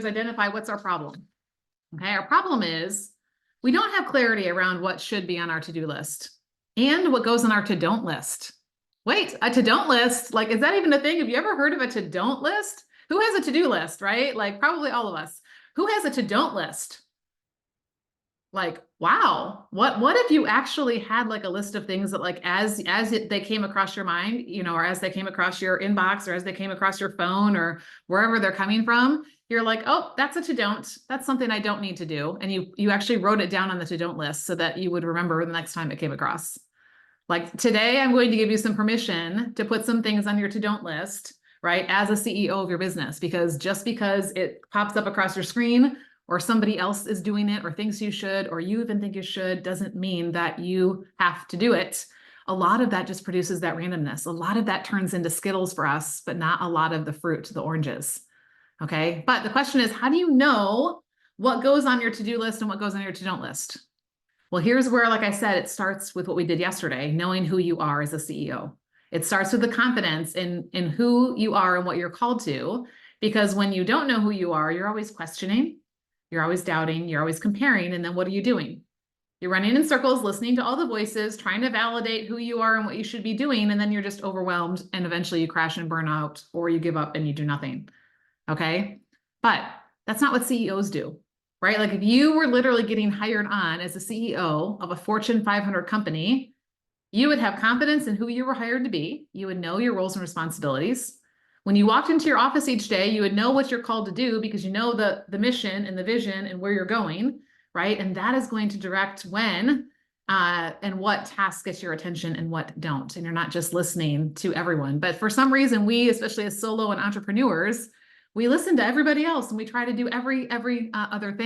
identify what's our problem. Okay, our problem is we don't have clarity around what should be on our to-do list and what goes on our to-don't list. Wait, a to-don't list? Like, is that even a thing? Have you ever heard of a to-don't list? Who has a to-do list, right? Like, probably all of us. Who has a to-don't list? Like, wow, what if you actually had like a list of things that like they came across your mind, you know, or as they came across your inbox or as they came across your phone or wherever they're coming from, you're like, oh, that's a to-don't. That's something I don't need to do. And you actually wrote it down on the to-don't list so that you would remember the next time it came across. Like today, I'm going to give you some permission to put some things on your to-don't list, right? As a CEO of your business, because just because it pops up across your screen or somebody else is doing it or thinks you should, or you even think you should, doesn't mean that you have to do it. A lot of that just produces that randomness. A lot of that turns into Skittles for us, but not a lot of the fruit, the oranges. Okay. But the question is, how do you know what goes on your to-do list and what goes on your to-don't list? Well, here's where, like I said, it starts with what we did yesterday, knowing who you are as a CEO. It starts with the confidence in who you are and what you're called to, because when you don't know who you are, you're always questioning, you're always doubting, you're always comparing, and then what are you doing? You're running in circles, listening to all the voices, trying to validate who you are and what you should be doing, and then you're just overwhelmed, and eventually you crash and burn out, or you give up and you do nothing, okay? But that's not what CEOs do. Right? Like if you were literally getting hired on as a CEO of a Fortune 500 company, you would have confidence in who you were hired to be. You would know your roles and responsibilities. When you walked into your office each day, you would know what you're called to do because you know the mission and the vision and where you're going, right? And that is going to direct when and what tasks get your attention and what don't. And you're not just listening to everyone. But for some reason, we, especially as solo and entrepreneurs, we listen to everybody else and we try to do every other thing.